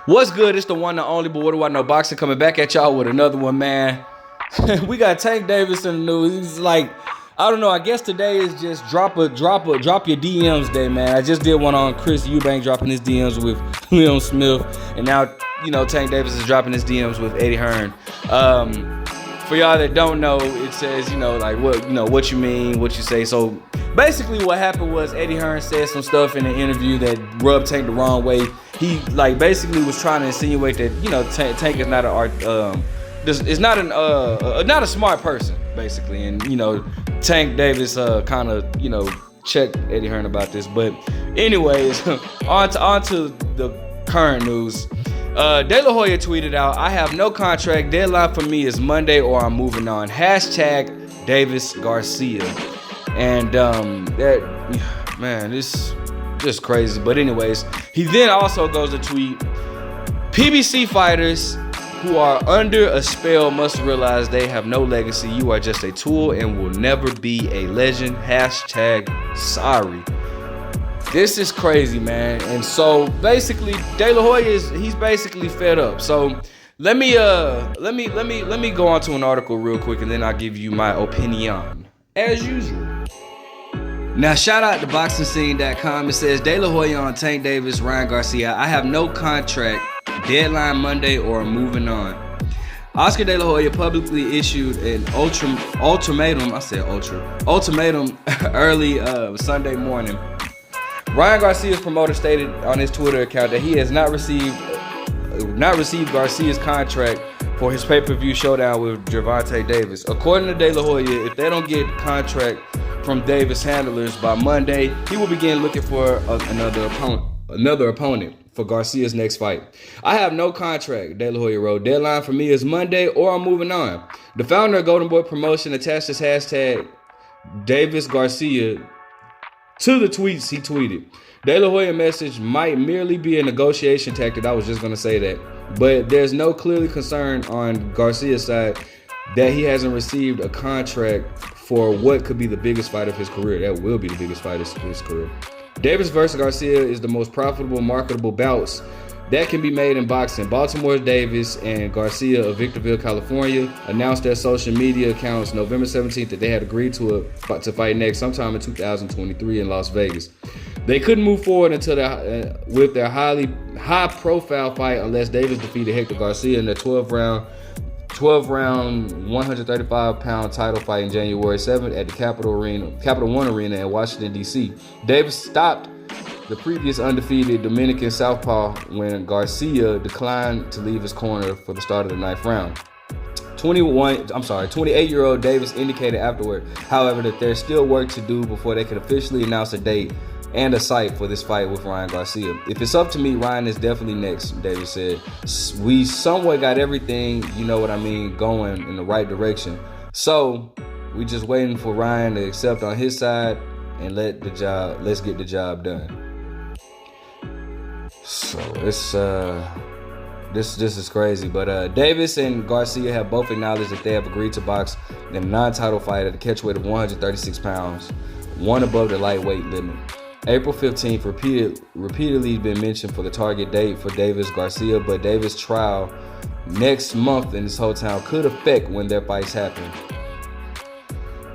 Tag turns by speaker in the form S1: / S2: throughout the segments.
S1: What's good? It's the one and only, but what do I know? Boxing coming back at y'all with another one, man. We got Tank Davis in the news. He's like, I don't know. I guess today is just drop your DMs day, man. I just did one on Chris Eubank dropping his DMs with Leon Smith, and now Tank Davis is dropping his DMs with Eddie Hearn. For y'all that don't know, it says what you mean, what you say. So basically, what happened was Eddie Hearn said some stuff in an interview that rubbed Tank the wrong way. He basically was trying to insinuate that Tank is not an art. Is not not a smart person, basically, and Tank Davis kind of checked Eddie Hearn about this. But anyways, on to the current news. De La Hoya tweeted out, "I have no contract. Deadline for me is Monday or I'm moving on. # Davis Garcia." And this just crazy. But anyways, he then also goes to tweet, "PBC fighters who are under a spell must realize they have no legacy. You are just a tool and will never be a legend. # sorry." This is crazy, man. And so basically, De La Hoya he's basically fed up. So let me go on to an article real quick, and then I'll give you my opinion as usual. Now, shout out to BoxingScene.com. It says, De La Hoya on Tank Davis, Ryan Garcia. "I have no contract. Deadline Monday or I'm moving on." Oscar De La Hoya publicly issued an ultimatum early Sunday morning. Ryan Garcia's promoter stated on his Twitter account that he has not received Garcia's contract for his pay-per-view showdown with Gervonta Davis. According to De La Hoya, if they don't get contract from Davis handlers by Monday, he will begin looking for another opponent for Garcia's next fight. "I have no contract," De La Hoya wrote. "Deadline for me is Monday or I'm moving on." The founder of Golden Boy Promotion attached his # Davis Garcia to the tweets he tweeted. De La Hoya message might merely be a negotiation tactic. I was just going to say that. But there's no clearly concern on Garcia's side that he hasn't received a contract for what could be the biggest fight of his career. That will be the biggest fight of his career. Davis versus Garcia is the most profitable, marketable bouts that can be made in boxing. Baltimore's Davis and Garcia of Victorville, California, announced their social media accounts November 17th that they had agreed to fight next sometime in 2023 in Las Vegas. They couldn't move forward until with their high-profile fight unless Davis defeated Hector Garcia in the 12-round 135-pound title fight in January 7th at the Capital One Arena in Washington, D.C. Davis stopped the previous undefeated Dominican southpaw when Garcia declined to leave his corner for the start of the 9th round. 28-year-old Davis indicated afterward, however, that there's still work to do before they could officially announce a date and a site for this fight with Ryan Garcia. "If it's up to me, Ryan is definitely next," Davis said. "We somewhat got everything, going in the right direction. So we just waiting for Ryan to accept on his side and let's get the job done." So it's this is crazy. But Davis and Garcia have both acknowledged that they have agreed to box in a non-title fight at a catchweight of 136 pounds, one above the lightweight limit. April 15th repeatedly been mentioned for the target date for Davis Garcia, but Davis' trial next month in his hometown could affect when their fights happen.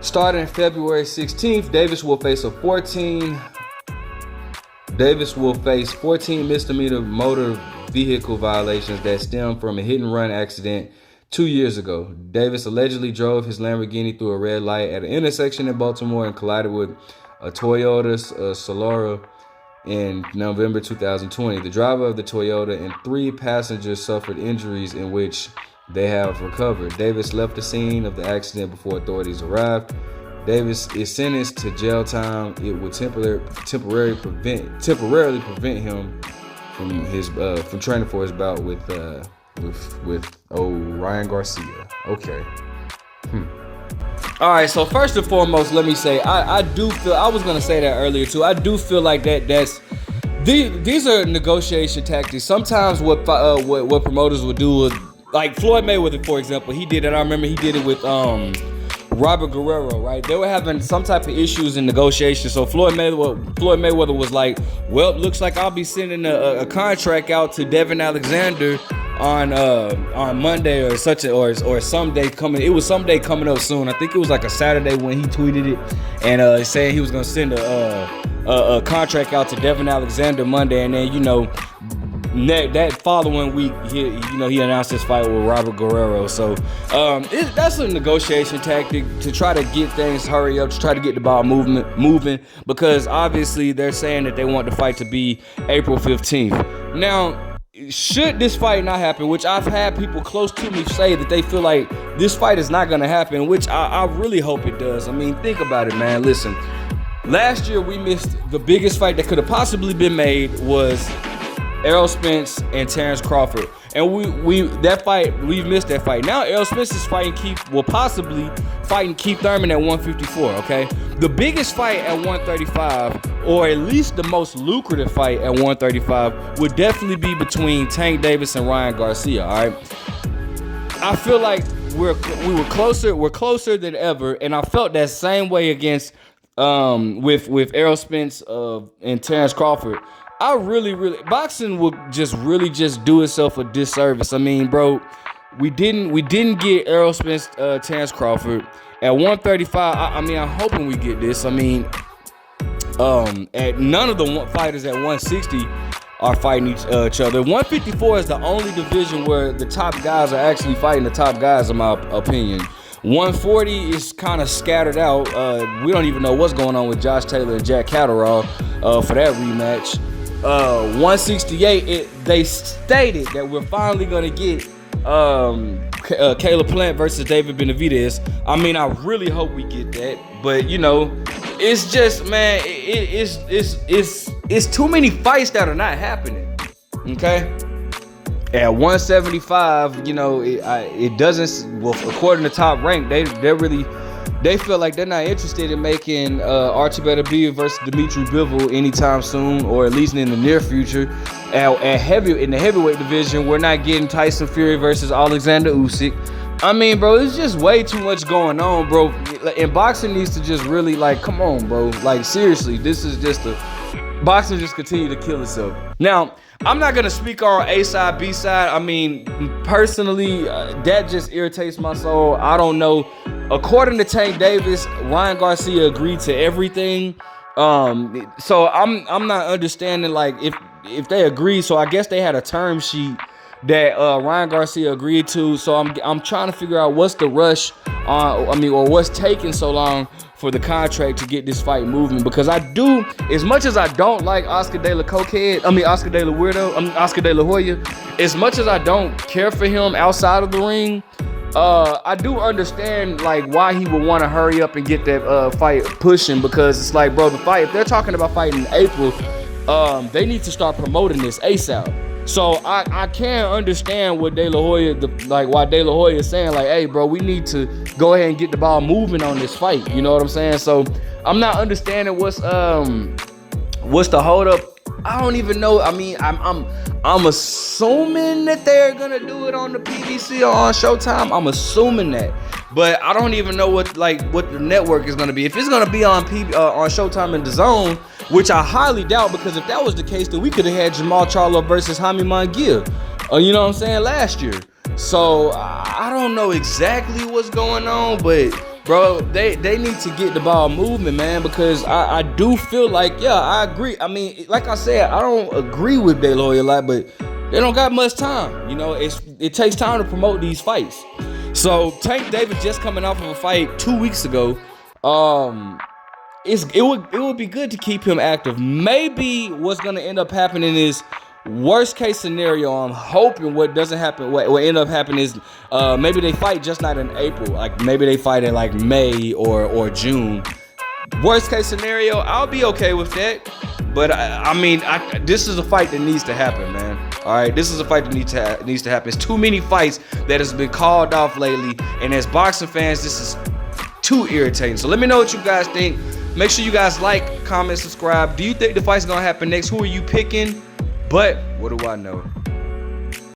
S1: Starting February 16th, Davis will face 14 misdemeanor motor vehicle violations that stem from a hit-and-run accident 2 years ago. Davis allegedly drove his Lamborghini through a red light at an intersection in Baltimore and collided with a Toyota Solara in November 2020. The driver of the Toyota and 3 passengers suffered injuries in which they have recovered. Davis left the scene of the accident before authorities arrived. Davis is sentenced to jail time. It would temporarily prevent him from training for his bout with Ryan Garcia. Okay. All right, so first and foremost, let me say I do feel, I was gonna say that earlier too. I do feel like these are negotiation tactics. Sometimes what promoters would do is, like Floyd Mayweather, for example, he did it. I remember he did it with Robert Guerrero, right? They were having some type of issues in negotiations. So Floyd Mayweather was like, well, looks like I'll be sending a contract out to Devin Alexander on Monday or someday coming. It was someday coming up soon. I think it was like a Saturday when he tweeted it and saying he was gonna send a contract out to Devin Alexander Monday, and then that following week he announced his fight with Robert Guerrero. So that's a negotiation tactic to try to get things hurry up, to try to get the ball moving, because obviously they're saying that they want the fight to be April 15th. Now, should this fight not happen, which I've had people close to me say that they feel like this fight is not going to happen, which I really hope it does. I mean, think about it, man. Listen, last year we missed the biggest fight that could have possibly been made was Errol Spence and Terrence Crawford, and we've missed that fight. Now Errol Spence is possibly fighting Keith Thurman at 154. Okay, the biggest fight at 135, or at least the most lucrative fight at 135, would definitely be between Tank Davis and Ryan Garcia. All right, I feel like we're closer than ever, and I felt that same way against with Errol Spence and Terrence Crawford. I really boxing would just do itself a disservice. I mean, bro, we didn't get Errol Spence, Terrence Crawford at 135. I'm hoping we get this. I mean, at none of the fighters at 160 are fighting each other. 154 is the only division where the top guys are actually fighting the top guys, in my opinion. 140 is kind of scattered out. We don't even know what's going on with Josh Taylor and Jack Catterall for that rematch. 168, they stated that we're finally going to get Caleb Plant versus David Benavidez. I mean, I really hope we get that, but it's just, man, it's too many fights that are not happening. Okay, at 175, it doesn't. Well, according to Top Rank, they feel like they're not interested in making Archie Beterbiev versus Dimitri Bivol anytime soon, or at least in the near future. In the heavyweight division, we're not getting Tyson Fury versus Alexander Usyk. I mean, bro, it's just way too much going on, bro. And boxing needs to just really, come on, bro. Like, seriously, this is just boxing just continue to kill itself. Now, I'm not going to speak on A side, B side. I mean, personally, that just irritates my soul. I don't know. According to Tank Davis, Ryan Garcia agreed to everything. So I'm not understanding, if they agreed. So I guess they had a term sheet that Ryan Garcia agreed to. So I'm trying to figure out what's the rush or what's taking so long for the contract to get this fight moving, because as much as I don't like Oscar De La Hoya, as much as I don't care for him outside of the ring, I do understand why he would want to hurry up and get that fight pushing, because it's like, bro, the fight, if they're talking about fighting in April, they need to start promoting this ASAP. So I can understand what why De La Hoya is saying, hey, bro, we need to go ahead and get the ball moving on this fight. You know what I'm saying? So I'm not understanding what's the hold up. I don't even know. I mean, I'm assuming that they're gonna do it on the PBC or on Showtime. I'm assuming that, but I don't even know what the network is gonna be. If it's gonna be on Showtime and DAZN, which I highly doubt, because if that was the case, then we could have had Jamal Charlo versus Jaime Munguia, you know what I'm saying, last year. So I don't know exactly what's going on, but bro, they need to get the ball moving, man, because I do feel like, yeah, I agree. I mean, like I said, I don't agree with De La Hoya a lot, but they don't got much time. It takes time to promote these fights. So Tank Davis just coming off of a fight 2 weeks ago. It would be good to keep him active. Maybe what's gonna end up happening is, worst case scenario, I'm hoping what doesn't happen, what end up happening is maybe they fight just not in April, maybe they fight in May or June. Worst case scenario, I'll be okay with that. But this is a fight that needs to happen, man. All right, this is a fight that needs to happen. It's too many fights that has been called off lately, and as boxing fans, this is too irritating. So let me know what you guys think. Make sure you guys like, comment, subscribe. Do you think the fight's gonna happen next? Who are you picking? But what do I know?